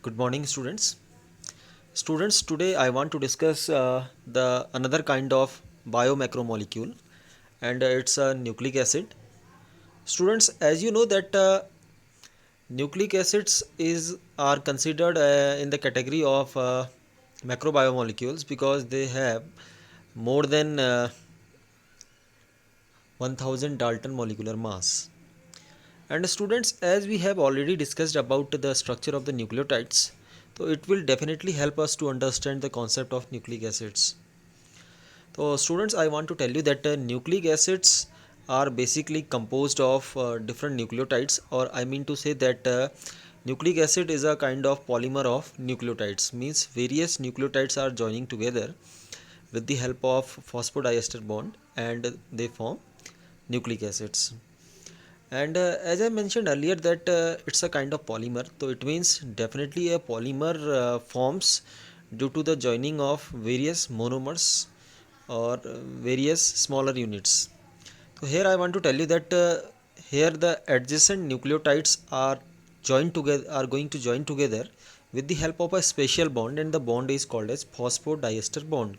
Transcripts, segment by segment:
Good morning, students. Students, today I want to discuss the another kind of biomacromolecule, and it's a nucleic acid. Students, as you know that nucleic acids are considered in the category of macrobiomolecules because they have more than 1000 Dalton molecular mass. And students, as we have already discussed about the structure of the nucleotides, so it will definitely help us to understand the concept of nucleic acids. So students, I want to tell you that nucleic acids are basically composed of different nucleotides, or I mean to say that nucleic acid is a kind of polymer of nucleotides, means various nucleotides are joining together with the help of phosphodiester bond and they form nucleic acids. And as I mentioned earlier that it's a kind of polymer, so it means definitely a polymer forms due to the joining of various monomers or various smaller units. So here I want to tell you that here the adjacent nucleotides are going to join together with the help of a special bond, and the bond is called as phosphodiester bond.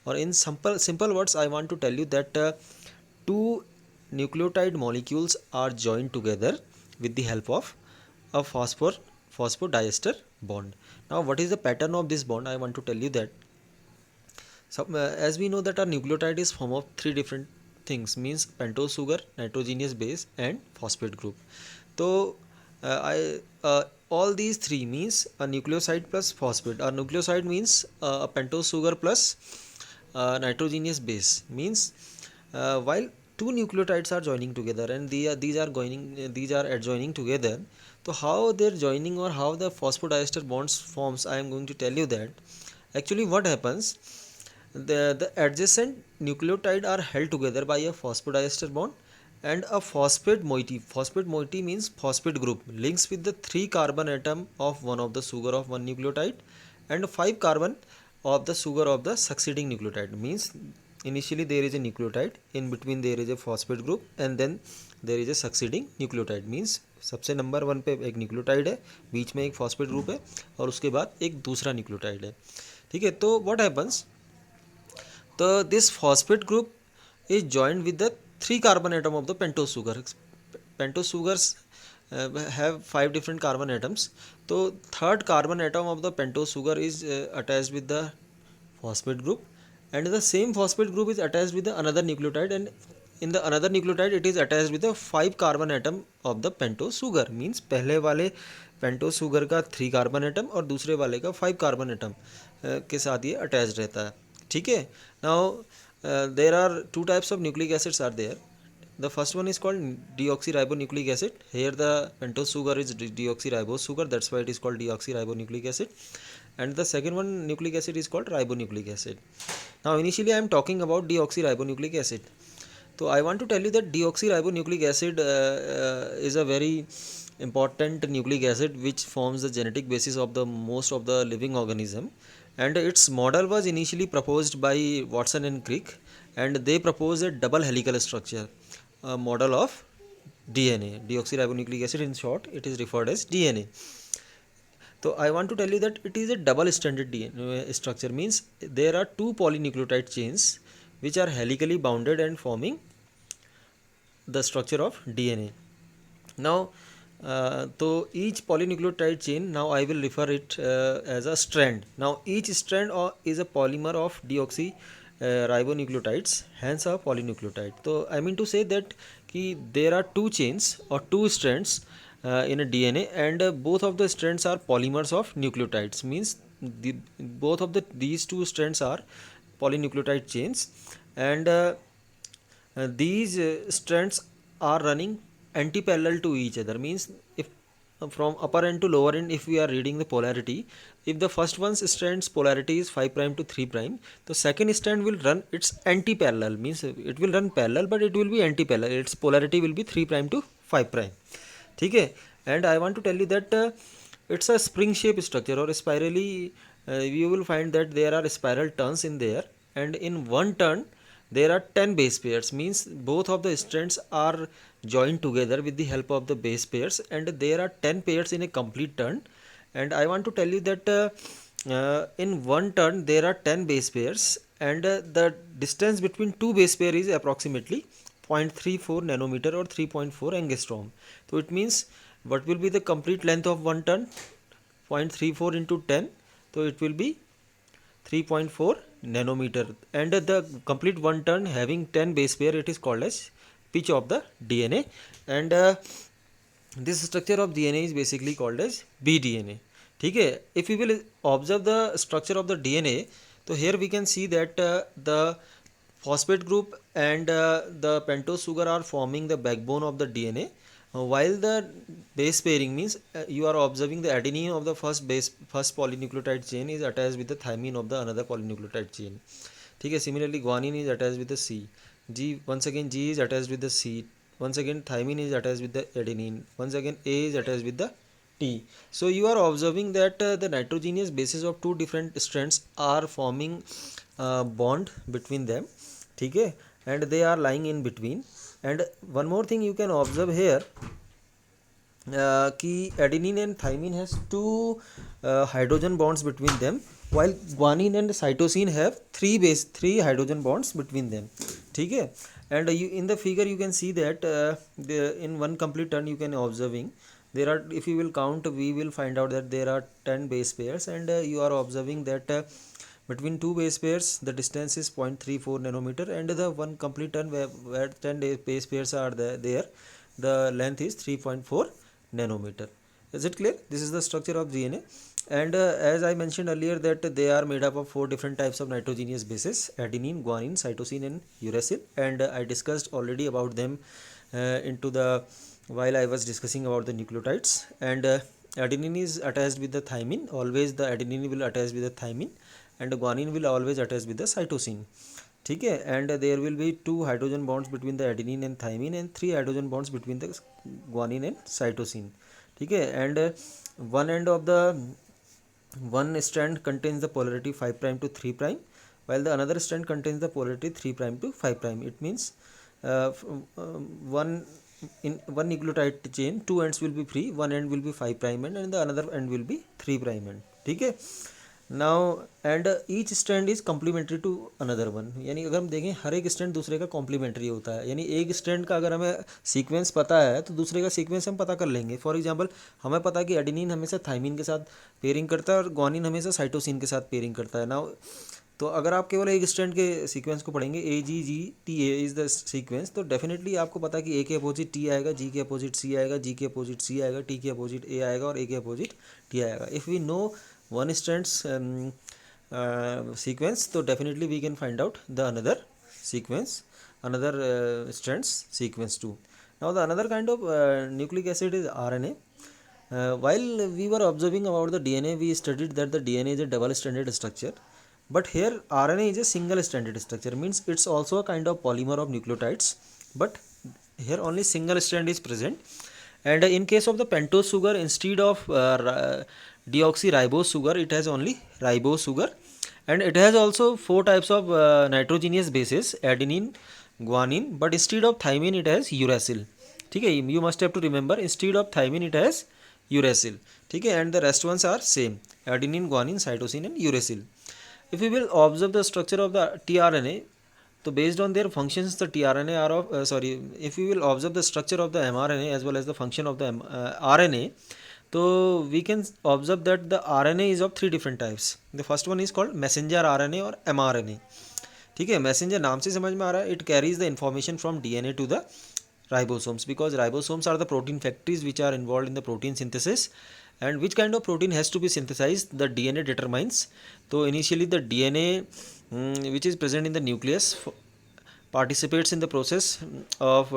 Or in simple words, I want to tell you that two nucleotide molecules are joined together with the help of a phosphodiester bond. Now what is the pattern of this bond? I want to tell you that as we know that our nucleotide is form of three different things, means pentose sugar, nitrogenous base and phosphate group. So all these three means a nucleoside plus phosphate. A nucleoside means a pentose sugar plus nitrogenous base, means while two nucleotides are joining together and these are adjoining together. So how they're joining or how the phosphodiester bonds forms, I am going to tell you that. Actually what happens, the adjacent nucleotide are held together by a phosphodiester bond, and a phosphate moiety means phosphate group links with the 3 carbon atom of one of the sugar of one nucleotide and 5 carbon of the sugar of the succeeding nucleotide. Means initially there is a nucleotide, in between there is a phosphate group and then there is a succeeding nucleotide. Means सबसे number 1 पे एक nucleotide है, बीच में एक phosphate group है और उसके बाद एक दूसरा न्यूक्लियोटाइड है. ठीक है, तो what happens, so this phosphate group is joined with the 3 carbon atom of the pentose sugar. Pentose sugars have 5 different carbon atoms. So third carbon atom of the pentose sugar is attached with the phosphate group, and the same phosphate group is attached with the another nucleotide, and in the another nucleotide it is attached with the 5 carbon atom of the pentose sugar. Means पहले वाले pentose sugar का 3 carbon atom और दूसरे वाले का 5 carbon atom के साथ ये attached रहता है. ठीक है. Now there are two types of nucleic acids are there. The first one is called deoxyribonucleic acid. Here the pentose sugar is deoxyribose sugar, that's why it is called deoxyribonucleic acid. And the second one nucleic acid is called ribonucleic acid. Now initially I am talking about deoxyribonucleic acid. So I want to tell you that deoxyribonucleic acid is a very important nucleic acid which forms the genetic basis of the most of the living organism, and its model was initially proposed by Watson and Crick, and they proposed a double helical structure, a model of DNA. Deoxyribonucleic acid, in short it is referred as DNA. So I want to tell you that it is a double stranded DNA structure, means there are two polynucleotide chains which are helically bounded and forming the structure of DNA. Now so each polynucleotide chain, now I will refer it as a strand. Now each strand is a polymer of deoxy ribonucleotides, hence a polynucleotide. So I mean to say that there are two chains or two strands in a DNA, and both of the strands are polymers of nucleotides. Means both of these two strands are polynucleotide chains, and these strands are running anti-parallel to each other. Means if from upper end to lower end, if we are reading the polarity, if the first one's strand's polarity is 5 prime to 3 prime, the second strand will run its anti-parallel, means it will run parallel but it will be anti-parallel, its polarity will be 3 prime to 5 prime. ठीक है. And I want to tell you that it's a spring shape structure, or spirally you will find that there are spiral turns in there, and in one turn there are 10 base pairs. Means both of the strands are joined together with the help of the base pairs, and there are 10 pairs in a complete turn, And I want to tell you that in one turn there are 10 base pairs, and the distance between two base pair is approximately 0.34 nanometer or 3.4 angstrom. So it means what will be the complete length of one turn? 0.34 into 10, so it will be 3.4 nanometer, and the complete one turn having 10 base pair, it is called as pitch of the DNA. And this structure of DNA is basically called as bDNA. ठीक है. If we will observe the structure of the DNA, so here we can see that the phosphate group and the pentose sugar are forming the backbone of the DNA, while the base pairing means you are observing the adenine of the first polynucleotide chain is attached with the thymine of the another polynucleotide chain. ठीक है. Similarly, guanine is attached with the C. Once again G is attached with the C. Once again thymine is attached with the adenine. Once again A is attached with the T. So you are observing that the nitrogenous bases of two different strands are forming bond between them. ठीक है. And they are lying in between. And one more thing you can observe here, कि adenine and thymine has two hydrogen bonds between them, while guanine and cytosine have three hydrogen bonds between them. ठीक है. And in the figure you can see that in one complete turn you can observing there are, if you will count, we will find out that there are 10 base pairs, and you are observing that between two base pairs the distance is 0.34 nanometer, and the one complete turn where 10 base pairs are there, the length is 3.4 nanometer. Is it clear? This is the structure of DNA. And as I mentioned earlier that they are made up of 4 different types of nitrogenous bases: adenine, guanine, cytosine and uracil, and I discussed already about them into the while I was discussing about the nucleotides. And adenine is attached with the thymine, always the adenine will attach with the thymine, and guanine will always attach with the cytosine. ठीक है. And there will be 2 hydrogen bonds between the adenine and thymine, and 3 hydrogen bonds between the guanine and cytosine. ठीक है. And one end of the one strand contains the polarity 5 prime to 3 prime, while the another strand contains the polarity 3 prime to 5 prime. It means one in one nucleotide chain, two ends will be free, one end will be 5 prime end and the another end will be 3 prime end. ठीक है. Now and each strand is complementary to another one, यानी अगर हम देखें हर एक strand दूसरे का complementary होता है, यानी एक स्ट्रैंड का अगर हमें सीक्वेंस पता है तो दूसरे का सीक्वेंस हम पता कर लेंगे. फॉर एग्जांपल हमें पता है कि एडेनिन हमेशा थाइमिन के साथ पेयरिंग करता है और ग्वानिन हमेशा साइटोसिन के साथ पेयरिंग करता है. नाउ तो अगर आप केवल एक स्ट्रैंड के सीक्वेंस को पढ़ेंगे AGGTA इज द सीक्वेंस, तो डेफिनेटली आपको पता है कि A के अपोजिट T आएगा, G के अपोजिट C आएगा, G के अपोजिट C आएगा, T के अपोजिट A आएगा और A के अपोजिट T आएगा. If we know one strand's sequence, so definitely we can find out the another sequence, another strand's sequence too. Now the another kind of nucleic acid is RNA. While we were observing about the DNA, we studied that the DNA is a double stranded structure, but here RNA is a single stranded structure, means it's also a kind of polymer of nucleotides, but here only single strand is present. And in case of the pentose sugar, instead of deoxyribose sugar, it has only ribose sugar, and it has also 4 types of nitrogenous bases: adenine, guanine, but instead of thymine it has uracil. ठीक है. You must have to remember, instead of thymine it has uracil. ठीक है. And the rest ones are same: adenine, guanine, cytosine and uracil. If we will observe the structure of the tRNA, so based on their functions the tRNA are of if we will observe the structure of the mRNA as well as the function of the RNA, so we can observe that the RNA is of 3 different types. The first one is called messenger RNA or mRNA. ठीक है. Messenger नाम से समझ में आ रहा है, it carries the information from DNA to the ribosomes, because ribosomes are the protein factories which are involved in the protein synthesis, and which kind of protein has to be synthesized the DNA determines. So initially the DNA which is present in the nucleus participates in the process of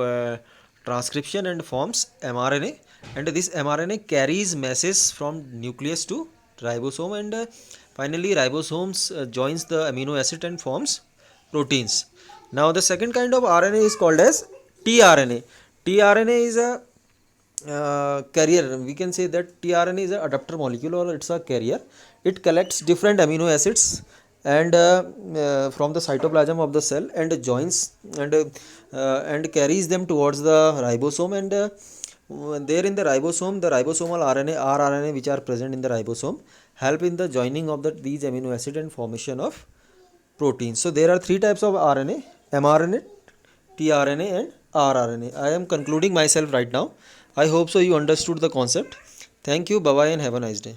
transcription and forms mRNA, and this mRNA carries messages from nucleus to ribosome, and finally ribosomes joins the amino acid and forms proteins. Now the second kind of RNA is called as tRNA. tRNA is a carrier. We can say that tRNA is an adapter molecule, or it's a carrier. It collects different amino acids and from the cytoplasm of the cell and joins and carries them towards the ribosome, and there in the ribosome, the ribosomal RNA, rRNA which are present in the ribosome help in the joining of these amino acid and formation of proteins. So there are three types of RNA: mRNA, tRNA and rRNA. I am concluding myself right now. I hope so you understood the concept. Thank you. Bye bye and have a nice day.